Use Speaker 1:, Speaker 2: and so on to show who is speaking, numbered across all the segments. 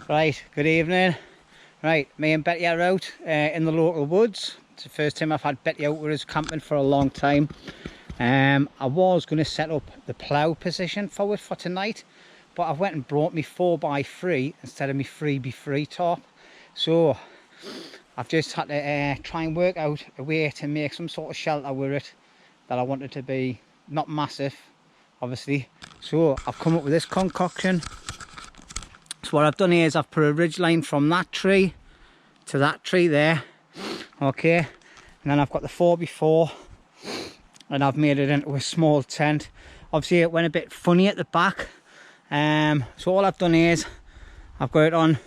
Speaker 1: Right, good evening. Right, me and Betty are out in the local woods. It's the first time I've had Betty out with us camping for a long time. I was going to set up the plough position for it for tonight, but I went and brought me 4x3 instead of me 3x3 top. So I've just had to try and work out a way to make some sort of shelter with it that I wanted to be not massive, obviously. So I've come up with this concoction. So what I've done here is I've put a ridge line from that tree to that tree there, okay, and then I've got the 4x4 and I've made it into a small tent. Obviously it went a bit funny at the back, so all I've done is I've got it on.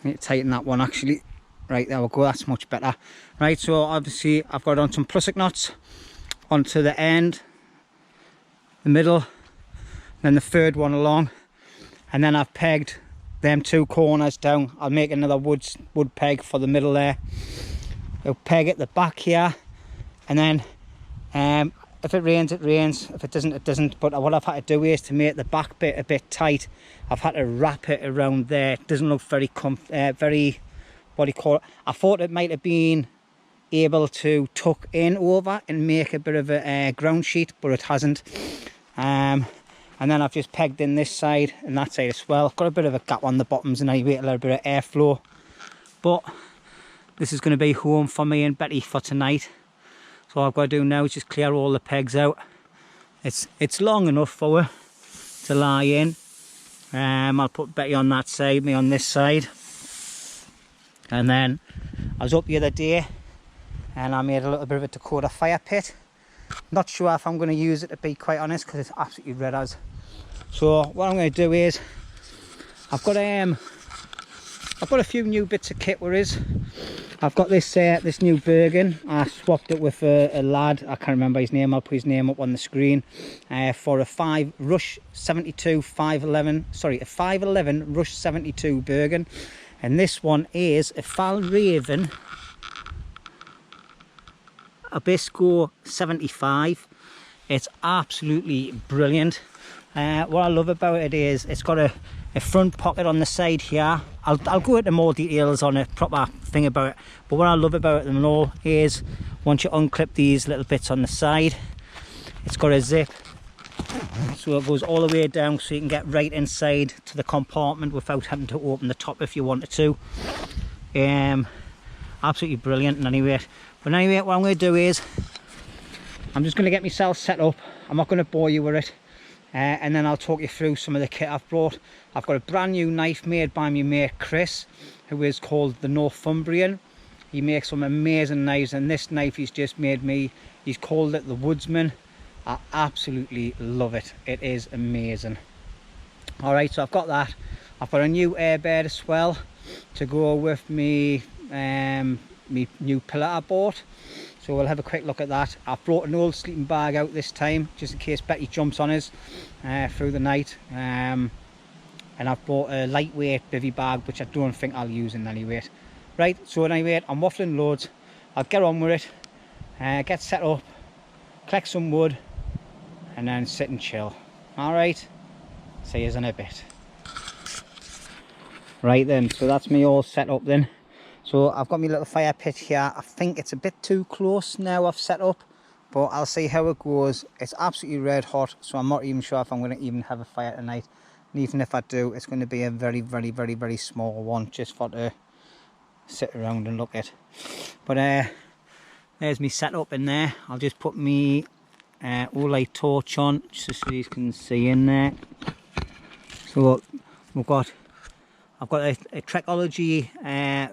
Speaker 1: I need to tighten that one actually. Right, there we go, that's much better. Right, so obviously I've got on some plastic knots onto the end, the middle, then the third one along, and then I've pegged them two corners down. I'll make another wood peg for the middle there. I'll peg at the back here, and then if it rains, it rains. If it doesn't, it doesn't. But what I've had to do is to make the back bit a bit tight, I've had to wrap it around there. It doesn't look very what do you call it? I thought it might have been able to tuck in over and make a bit of a ground sheet, but it hasn't. And then I've just pegged in this side and that side as well. I've got a bit of a gap on the bottoms and I wait a little bit of airflow. But this is going to be home for me and Betty for tonight. So all I've got to do now is just clear all the pegs out. It's long enough for her to lie in. I'll put Betty on that side, me on this side. And then I was up the other day and I made a little bit of a Dakota fire pit. Not sure if I'm going to use it, to be quite honest, because it's absolutely red as. So what I'm going to do is I've got a few new bits of kit with us. I've got this new Bergen. I swapped it with a lad, I can't remember his name, I'll put his name up on the screen, for a Rush 72 511, sorry, a 511 Rush 72 Bergen. And this one is a Falraven Abisco 75. It's absolutely brilliant. What I love about it is it's got a front pocket on the side here. I'll go into more details on a proper thing about it, but what I love about them all is once you unclip these little bits on the side, it's got a zip, so it goes all the way down so you can get right inside to the compartment without having to open the top if you wanted to. Absolutely brilliant. And anyway, what I'm going to do is I'm just going to get myself set up. I'm not going to bore you with it, and then I'll talk you through some of the kit I've brought. I've got a brand new knife made by my mate Chris, who is called the Northumbrian. He makes some amazing knives, and this knife he's just made me, he's called it the Woodsman. I absolutely love it. It is amazing. Alright, so I've got that. I've got a new airbed as well to go with me new pillow I bought, so we'll have a quick look at that. I've brought an old sleeping bag out this time just in case Betty jumps on us through the night, and I've brought a lightweight bivvy bag which I don't think I'll use in any weight. Right, so anyway, I'm waffling loads. I'll get on with it, get set up, collect some wood, and then sit and chill. Alright, see you in a bit. Right then, so that's me all set up then. So I've got my little fire pit here. I think it's a bit too close now I've set up, but I'll see how it goes. It's absolutely red hot, so I'm not even sure if I'm going to even have a fire tonight. And even if I do, it's going to be a very, very, very, very small one, just for to sit around and look at. But there's me set up in there. I'll just put me Olight torch on, just so you can see in there. So I've got a Trekology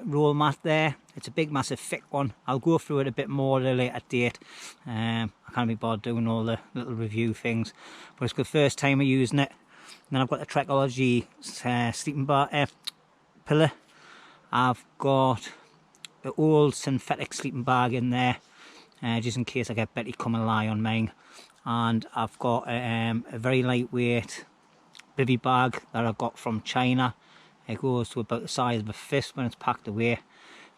Speaker 1: roll mat there. It's a big massive thick one. I'll go through it a bit more at a later date. I can't be bothered doing all the little review things, but it's the first time I'm using it. And then I've got the Trekology sleeping bar pillow. I've got the old synthetic sleeping bag in there, just in case I get Betty come and lie on mine. And I've got a very lightweight bivvy bag that I got from China. It goes to about the size of a fist when it's packed away.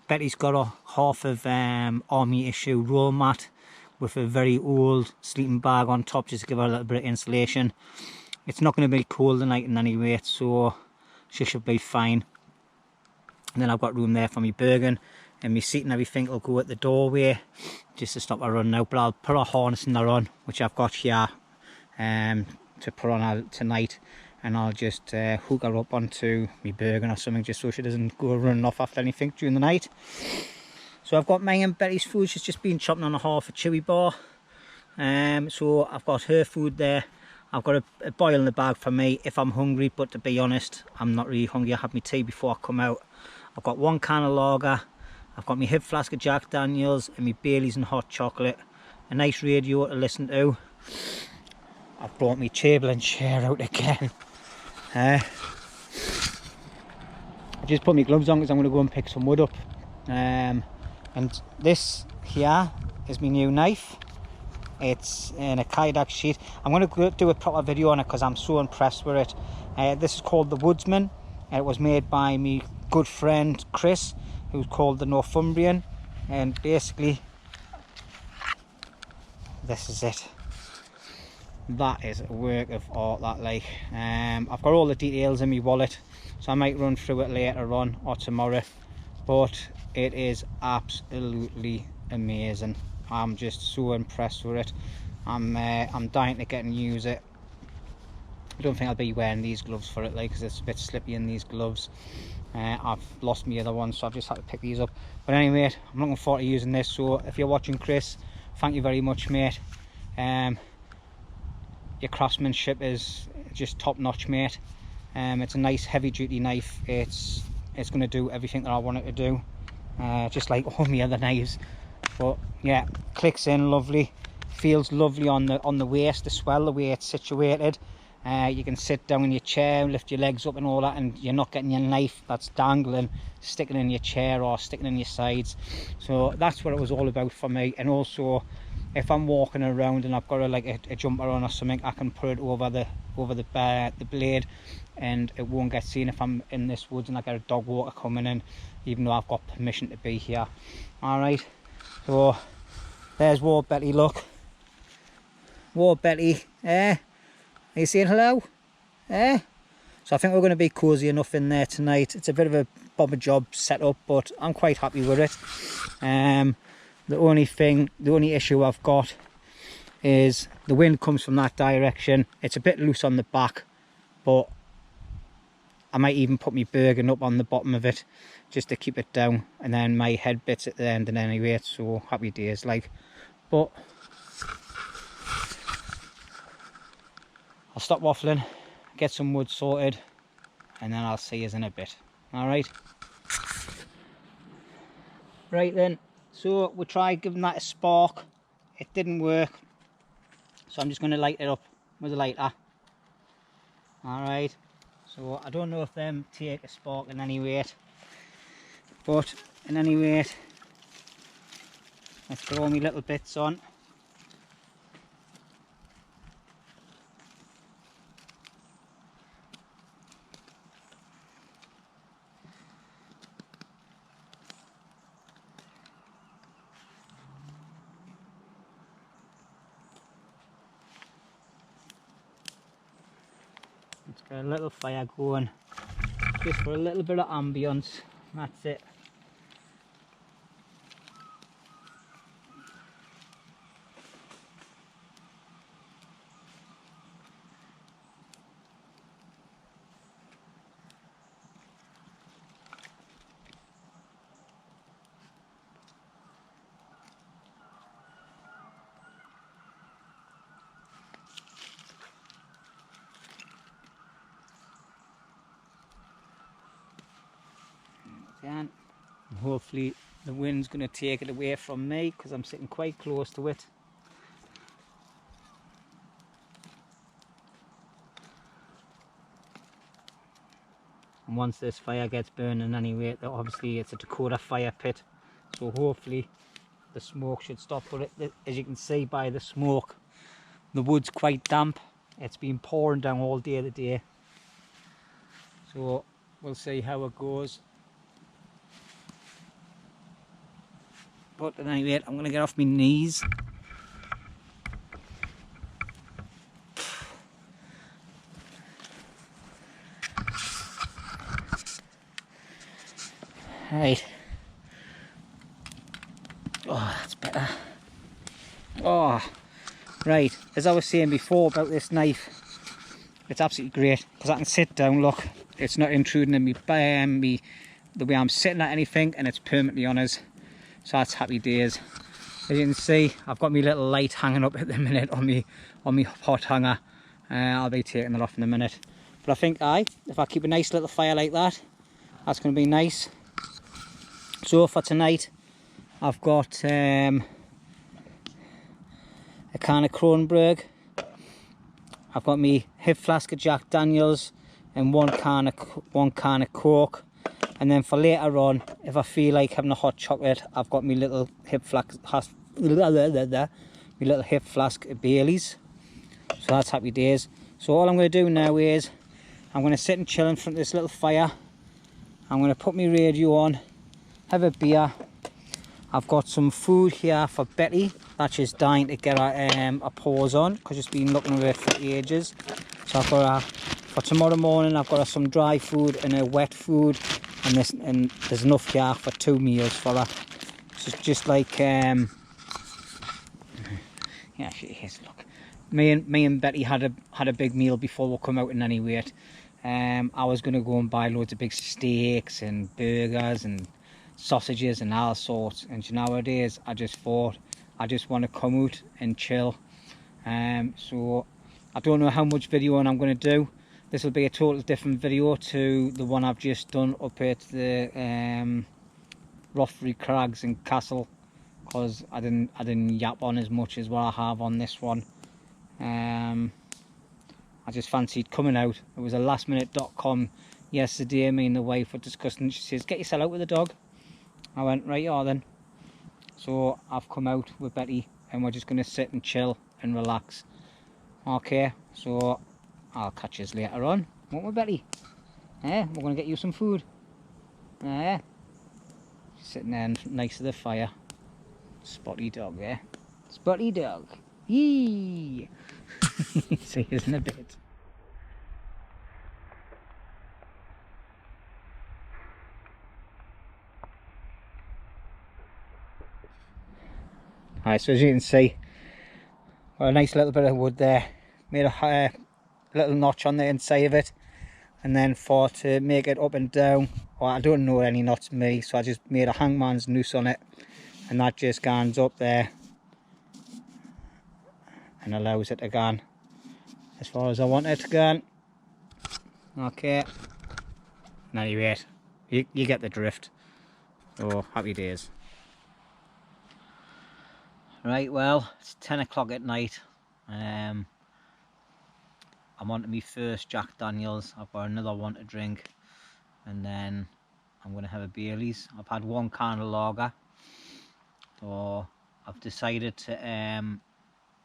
Speaker 1: Betty's got a half of army issue roll mat with a very old sleeping bag on top just to give her a little bit of insulation. It's not going to be cold tonight in any way, so should be fine. And then I've got room there for my Bergen, and my seat and everything will go at the doorway just to stop her running out. But I'll put a harness in there on, which I've got here to put on tonight, and I'll just hook her up onto my Bergen or something, just so she doesn't go running off after anything during the night. So I've got my and Betty's food. She's just been chopping on a half a chewy bar. So I've got her food there. I've got a boil in the bag for me if I'm hungry, but to be honest, I'm not really hungry. I had my tea before I come out. I've got 1 can of lager. I've got my hip flask of Jack Daniels and my Baileys and hot chocolate. A nice radio to listen to. I've brought my table and chair out again. I just put my gloves on because I'm going to go and pick some wood up. And this here is my new knife. It's in a Kydex sheet. I'm going to do a proper video on it because I'm so impressed with it. This is called the Woodsman. It was made by my good friend Chris, who's called the Northumbrian. And basically, this is it. That is a work of art, that, like. I've got all the details in my wallet, so I might run through it later on or tomorrow. But it is absolutely amazing. I'm just so impressed with it. I'm dying to get and use it. I don't think I'll be wearing these gloves for it, like, because it's a bit slippy in these gloves. I've lost my other ones, so I've just had to pick these up. But anyway, I'm looking forward to using this. So if you're watching, Chris, thank you very much, mate. Your craftsmanship is just top notch, mate. It's a nice heavy duty knife. It's going to do everything that I want it to do, just like all my other knives. But yeah, clicks in lovely, feels lovely on the waist as well, the way it's situated. You can sit down in your chair, lift your legs up and all that, and you're not getting your knife that's dangling, sticking in your chair or sticking in your sides. So that's what it was all about for me. And also, if I'm walking around and I've got a jumper on or something, I can put it over the blade, and it won't get seen if I'm in this woods and I get a dog walker coming in, even though I've got permission to be here. All right. So there's War Betty, look. War Betty, are you saying hello? So I think we're going to be cosy enough in there tonight. It's a bit of a bobber job setup, but I'm quite happy with it. The only issue I've got is the wind comes from that direction. It's a bit loose on the back, but I might even put my Bergen up on the bottom of it just to keep it down, and then my head bits at the end, and anyway, so happy days, like. But I'll stop waffling, get some wood sorted, and then I'll see you in a bit. All right. Right then, so we tried giving that a spark. It didn't work, so I'm just going to light it up with a lighter. All right. So I don't know if them take a spark in any rate, but in any rate, let's get all my little bits on. Let's get a little fire going, just for a little bit of ambience. That's it. And hopefully the wind's going to take it away from me, because I'm sitting quite close to it. And once this fire gets burning anyway, obviously it's a Dakota fire pit, so hopefully the smoke should stop. But as you can see by the smoke, the wood's quite damp. It's been pouring down all day today, so we'll see how it goes. But at any rate, I'm going to get off my knees. Right. Oh, that's better. Oh, right. As I was saying before about this knife, it's absolutely great because I can sit down. Look, it's not intruding in me, the way I'm sitting at anything, and it's permanently on us. So that's happy days. As you can see, I've got my little light hanging up at the minute on me pot hanger. I'll be taking it off in a minute. But I think if I keep a nice little fire like that, that's going to be nice. So for tonight, I've got a can of Kronberg. I've got me hip flask of Jack Daniels and one can of Coke. And then for later on, if I feel like having a hot chocolate, I've got me little hip flask of Bailey's. So that's happy days. So all I'm going to do now is I'm going to sit and chill in front of this little fire. I'm going to put my radio on, have a beer. I've got some food here for Betty that she's dying to get a pause on because she's been looking at it for ages. So I've got for tomorrow morning, I've got some dry food and a wet food, and there's enough here for 2 meals for her. So it's just like yeah, she is. Look, me and Betty had a big meal before we come out in any weight. I was going to go and buy loads of big steaks and burgers and sausages and all sorts, and nowadays I just thought I just want to come out and chill. So I don't know how much video I'm going to do. This will be a total different video to the one I've just done up at the Rothbury Crags and Castle, because I didn't yap on as much as what I have on this one. I just fancied coming out. It was a lastminute.com yesterday. Me and the wife were discussing. She says, "Get yourself out with the dog." I went, "Right, yeah then." So I've come out with Betty and we're just going to sit and chill and relax. Okay, so I'll catch you later on, won't we, Betty? We're going to get you some food. Sitting there next to the fire. Spotty dog, Spotty dog. Yee! See you in a bit. Alright, so as you can see, got a nice little bit of wood there. Made a little notch on the inside of it, and then to make it up and down, well, I don't know any knots me, so I just made a hangman's noose on it, and that just goes up there and allows it to go as far as I want it to go. Okay, anyway, you get the drift. So happy days. Right, well, it's 10 o'clock at night. I'm on to my first Jack Daniels. I've got another one to drink, and then I'm going to have a Bailey's. I've had one can of lager, so I've decided to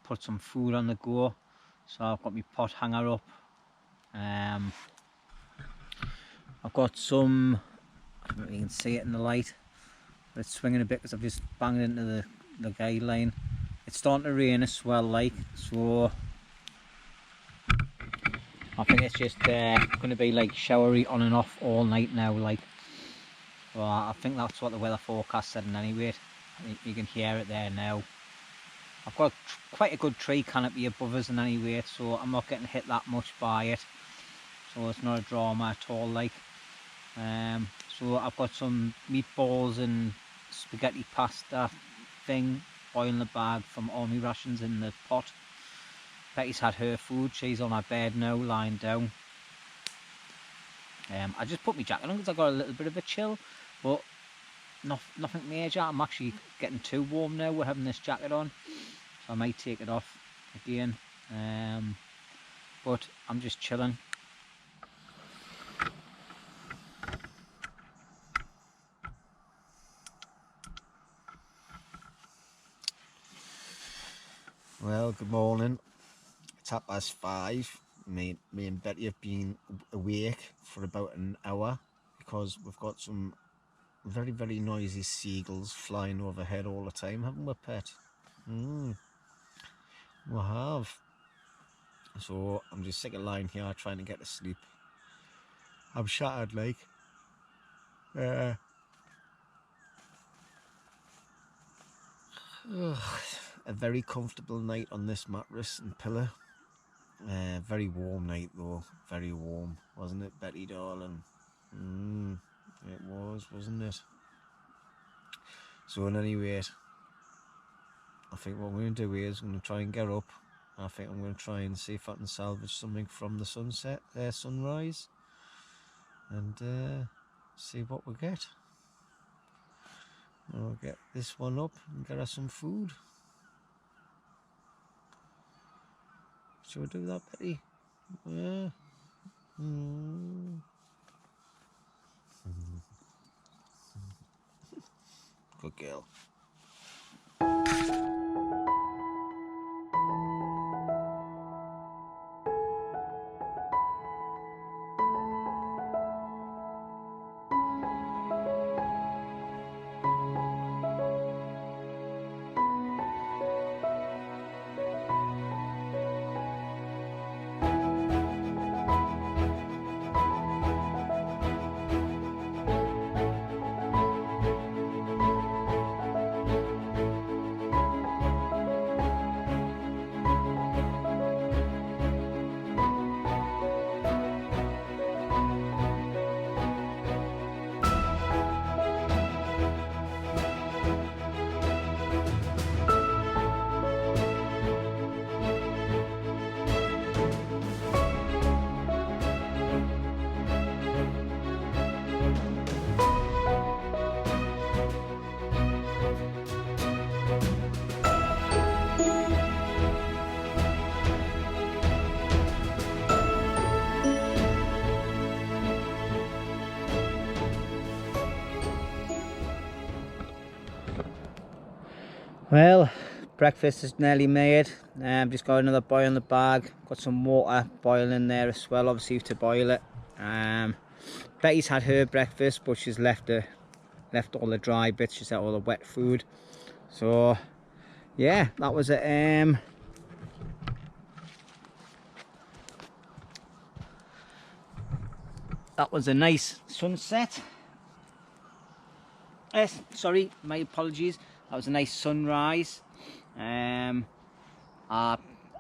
Speaker 1: put some food on the go. So I've got my pot hanger up. I've got some, I don't know if you can see it in the light, but it's swinging a bit because I've just banged into the guide line. It's starting to rain as well, like, so I think it's just going to be like showery on and off all night now, like. So I think that's what the weather forecast said in any rate. You can hear it there now. I've got quite a good tree canopy above us in any rate, so I'm not getting hit that much by it. So it's not a drama at all, like. So I've got some meatballs and spaghetti pasta thing, boiling the bag from army rations in the pot. Betty's had her food. She's on her bed now, lying down. I just put my jacket on because I got a little bit of a chill, but nothing major. I'm actually getting too warm now. We're having this jacket on, so I might take it off again. But I'm just chilling.
Speaker 2: Well, good morning. It's 5:30. Me and Betty have been awake for about an hour because we've got some very, very noisy seagulls flying overhead all the time, haven't we, Pet? We have. So I'm just sick of lying here trying to get to sleep. I'm shattered, like. A very comfortable night on this mattress and pillow. Very warm night though, very warm, wasn't it, Betty darling? It was, wasn't it? So in any rate, I think what we're going to do is I'm going to try and get up. I think I'm going to try and see if I can salvage something from the sunrise, and see what we get. I'll get this one up and get us some food. Shall we do that, Betty? Yeah. Good girl.
Speaker 1: Well, breakfast is nearly made. Just got another boil in the bag. Got some water boiling there as well, obviously, to boil it. Betty's had her breakfast, but she's left all the dry bits. She's had all the wet food. So yeah, that was it. That was a nice sunset. Sorry, my apologies. That was a nice sunrise. I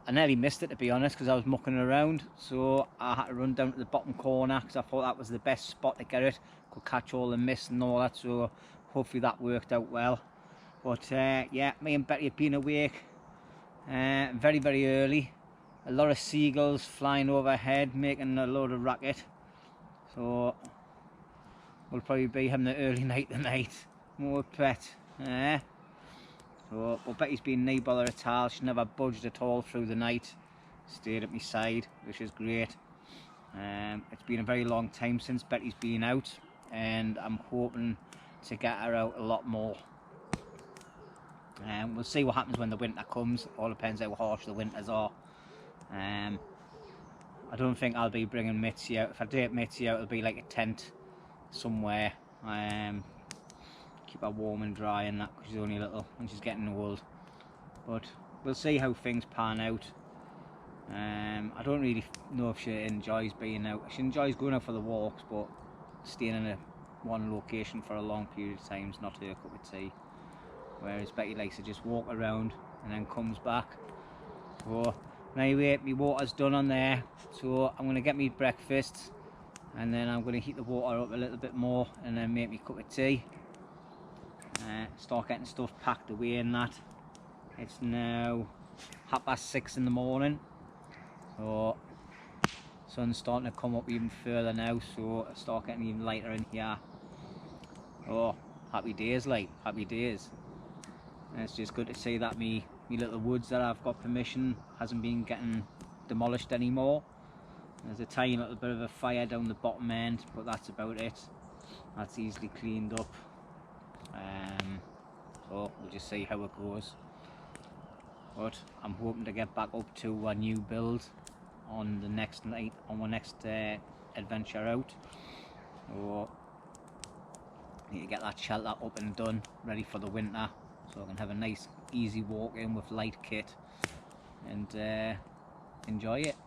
Speaker 1: nearly missed it, to be honest, because I was mucking around. So I had to run down to the bottom corner because I thought that was the best spot to get it. Could catch all the mist and all that. So hopefully that worked out well. But yeah, me and Betty have been awake very, very early. A lot of seagulls flying overhead, making a load of racket. So we'll probably be having an early night tonight. More pet. So, but Betty's been no bother at all. She never budged at all through the night. Stayed at my side, which is great. It's been a very long time since Betty's been out, and I'm hoping to get her out a lot more. We'll see what happens when the winter comes. All depends how harsh the winters are. I don't think I'll be bringing Mitzi out. If I take Mitzi out, it'll be like a tent somewhere. Keep her warm and dry and that, because she's only little and she's getting old. But we'll see how things pan out. I don't really know if she enjoys being out. She enjoys going out for the walks, but staying in one location for a long period of time is not her cup of tea. Whereas Betty likes to just walk around and then comes back. So anyway, my water's done on there, so I'm going to get me breakfast, and then I'm going to heat the water up a little bit more and then make me a cup of tea. Start getting stuff packed away in that. It's now 6:30 in the morning, so sun's starting to come up even further now, so I start getting even lighter in here. Oh, happy days, like, happy days. And it's just good to see that me little woods that I've got permission hasn't been getting demolished anymore. There's a tiny little bit of a fire down the bottom end, but that's about it. That's easily cleaned up. So we'll just see how it goes. But I'm hoping to get back up to a new build on the next night, on my next adventure out. So I need to get that shelter up and done, ready for the winter, so I can have a nice easy walk in with light kit and enjoy it.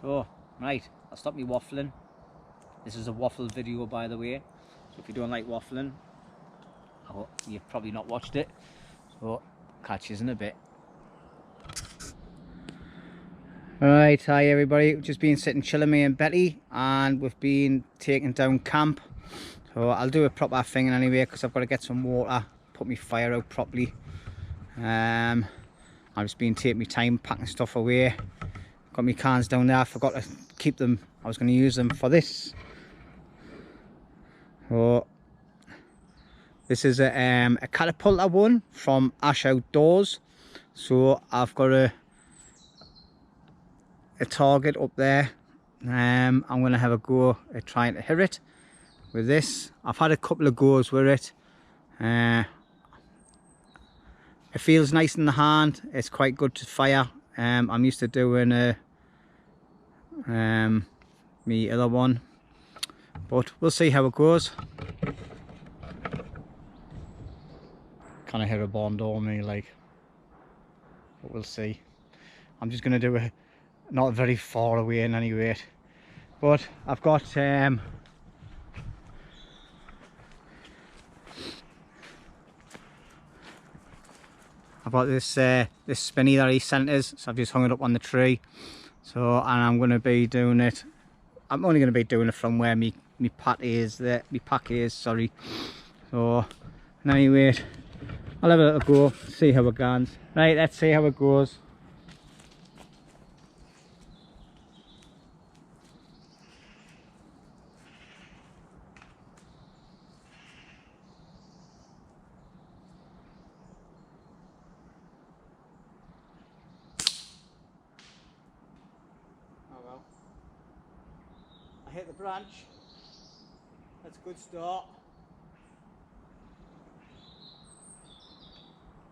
Speaker 1: So right, I'll stop me waffling. This is a waffle video, by the way, so if you don't like waffling, you've probably not watched it. So Oh, catches in a bit. Right, hi everybody. We've just been sitting chilling, me and Betty, and we've been taking down camp. So I'll do a proper thing anyway, because I've got to get some water, put my fire out properly. I've just been taking my time packing stuff away. Got my cans down there. I forgot to keep them. I was going to use them for this. So this is a catapulta one from Ash Outdoors. So I've got a target up there. I'm going to have a go at trying to hit it with this. I've had a couple of goes with it. It feels nice in the hand. It's quite good to fire. I'm used to doing me other one, but we'll see how it goes. Kind of hit a bond on me, like, but we'll see. I'm just going to do it not very far away in any rate, but I've got this this spinny that he sent us, so I've just hung it up on the tree. So, and I'm going to be doing it. I'm only going to be doing it from where me pack is there. Me pack is, sorry. So, anyway, I'll have a little go, see how it goes. Right, let's see how it goes. Oh well. I hit the branch. That's a good start.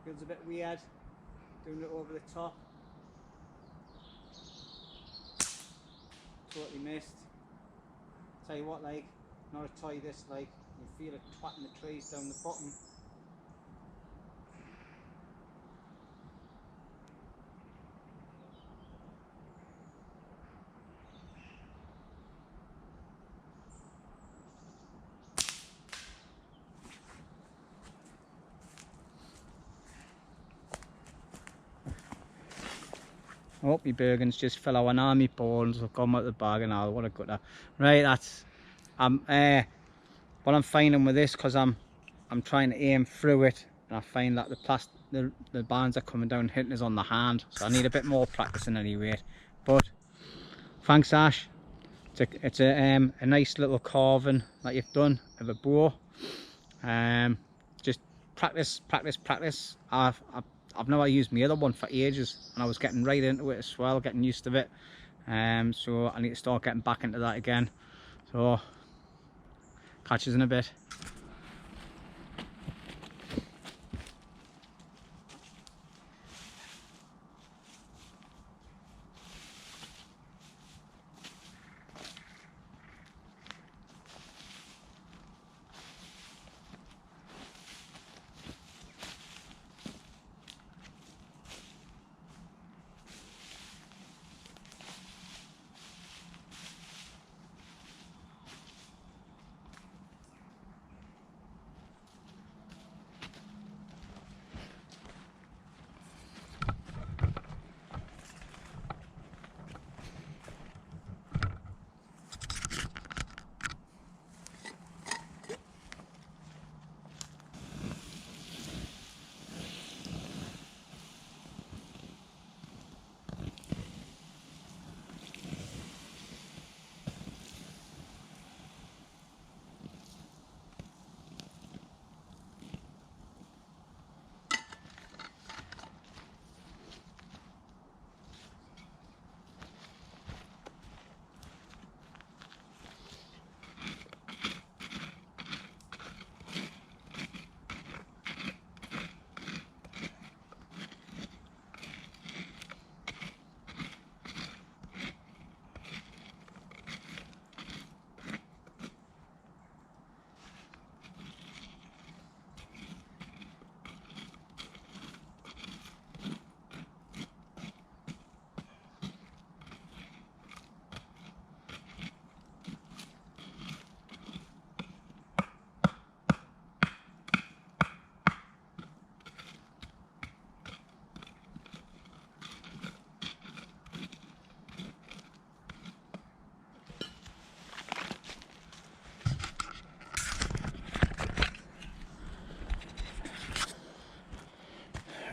Speaker 1: Feels a bit weird doing it over the top. Totally missed. Tell you what, like, not a toy this, like, you feel it twatting the trees down the bottom. Oh, my Bergen's just fell out, and all my balls have come out the bag and all. What a gutter. Right, that's what I'm finding with this, because I'm trying to aim through it, and I find that the bands are coming down hitting us on the hand, so I need a bit more practice in any rate. But thanks, Ash. It's a nice little carving that you've done of a bow. Just practice. I've never used my other one for ages, and I was getting right into it as well, getting used to it. So I need to start getting back into that again. So catch us in a bit.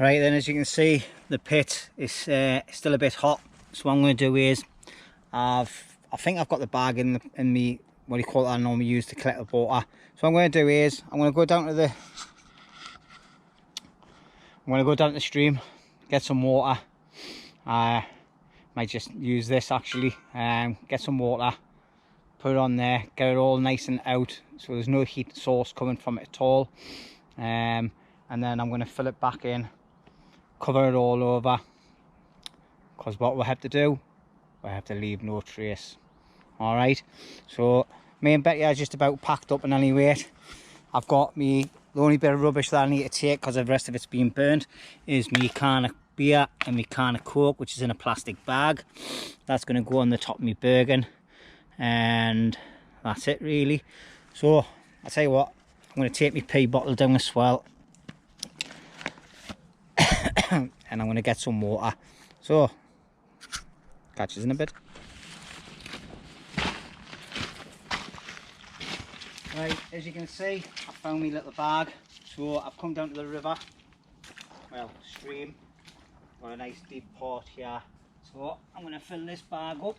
Speaker 1: Right then, as you can see, the pit is still a bit hot. So what I'm going to do is, I think I've got the bag in me, what do you call it, I normally use to collect the water. So what I'm going to do is, I'm going to go down to the stream, get some water. I might just use this actually, get some water, put it on there, get it all nice and out, so there's no heat source coming from it at all. And then I'm going to fill it back in, cover it all over, because what we have to do, we have to leave no trace. All right, so me and Betty are just about packed up in any weight. I've got me, the only bit of rubbish that I need to take, because the rest of it's been burnt, is me can of beer and me can of Coke, which is in a plastic bag. That's going to go on the top of me Bergen, and that's it really. So I'll tell you what, I'm going to take my pea bottle down as well, and I'm going to get some water. So catch us in a bit. Right, as you can see, I found my little bag. So I've come down to the river, well, stream, got a nice deep port here. So I'm going to fill this bag up.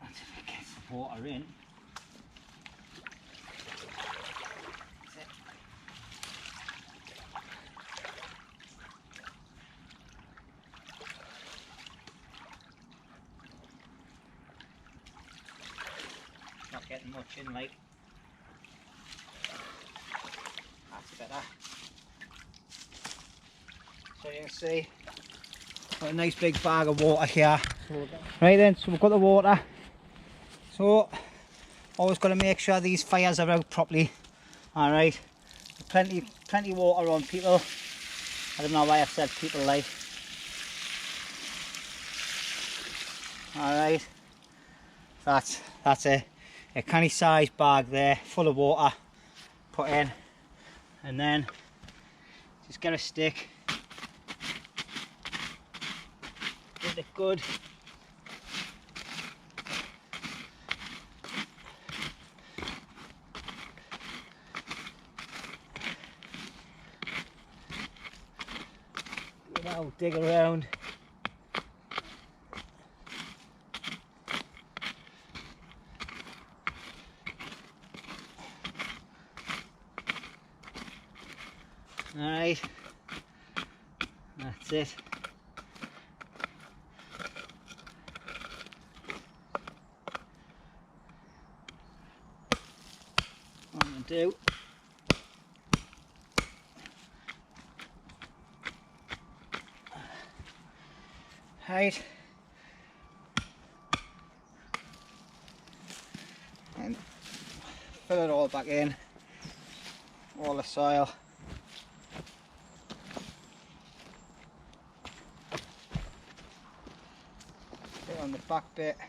Speaker 1: That's if it gets the water in. Not getting much in, like. That's better. So you can see, got a nice big bag of water here. Right then, so we've got the water. So always got to make sure these fires are out properly. All right, plenty water on, people. I don't know why I said people, like. All right, that's a canny sized bag there, full of water, put in, and then just get a stick, give it good. Now dig around. Alright, that's it. What I'm going to do, right, and fill it all back in, all the soil. On the back bit, there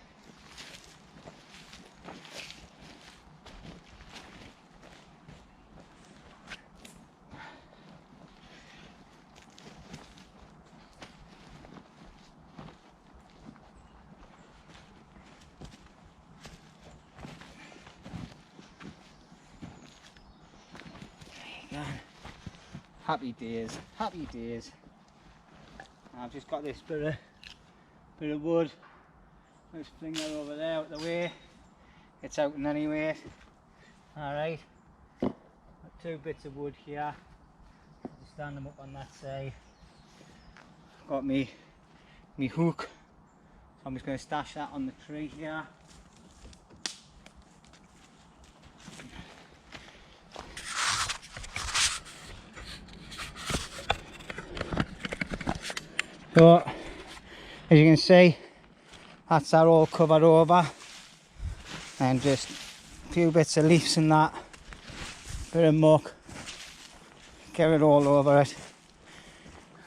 Speaker 1: you go. Happy days, happy days. I've just got this bit of wood. Let's fling that over there out the way. It's out in any way. Alright. Got 2 bits of wood here. Just stand them up on that side. Got me hook. So I'm just going to stash that on the tree here. So, as you can see, that's that all covered over, and just a few bits of leaves and that, bit of muck, get it all over it,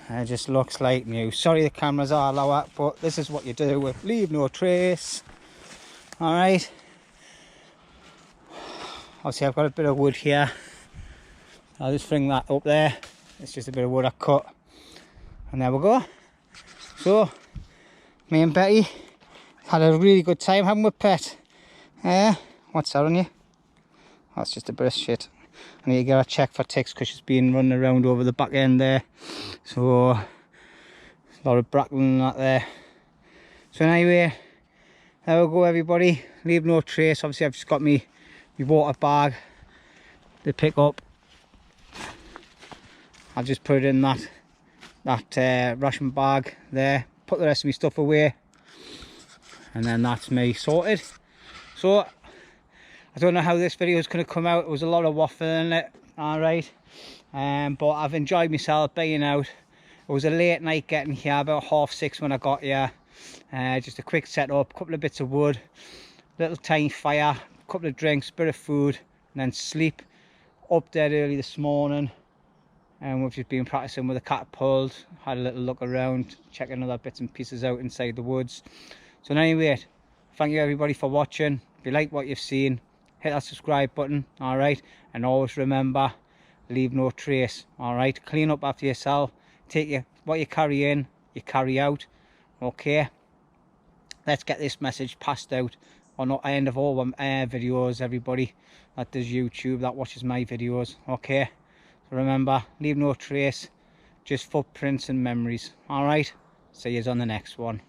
Speaker 1: and it just looks like new. Sorry the cameras are lower, but this is what you do with leave no trace. Alright, obviously I've got a bit of wood here, I'll just bring that up there. It's just a bit of wood I cut, and there we go. So me and Betty had a really good time having a pet. What's that on you? That's just a bit of shit. I need to get her checked for ticks because she's been running around over the back end there. So, a lot of bracken and that there. So anyway, there we go everybody. Leave no trace. Obviously I've just got my water bag to pick up. I'll just put it in that ration bag there. Put the rest of my stuff away. And then that's me sorted. So, I don't know how this video is going to come out. It was a lot of waffling in it, alright. But I've enjoyed myself being out. It was a late night getting here, about 6:30 when I got here. Just a quick setup, couple of bits of wood, little tiny fire, couple of drinks, bit of food, and then sleep. Up dead early this morning, and we've just been practicing with the catapult. Had a little look around, checking other bits and pieces out inside the woods. So anyway, thank you everybody for watching. If you like what you've seen, hit that subscribe button, alright, and always remember, leave no trace, alright. Clean up after yourself, take what you carry in, you carry out, okay. Let's get this message passed out on the end of all videos, everybody that does YouTube, that watches my videos, okay. So remember, leave no trace, just footprints and memories, alright. See you on the next one.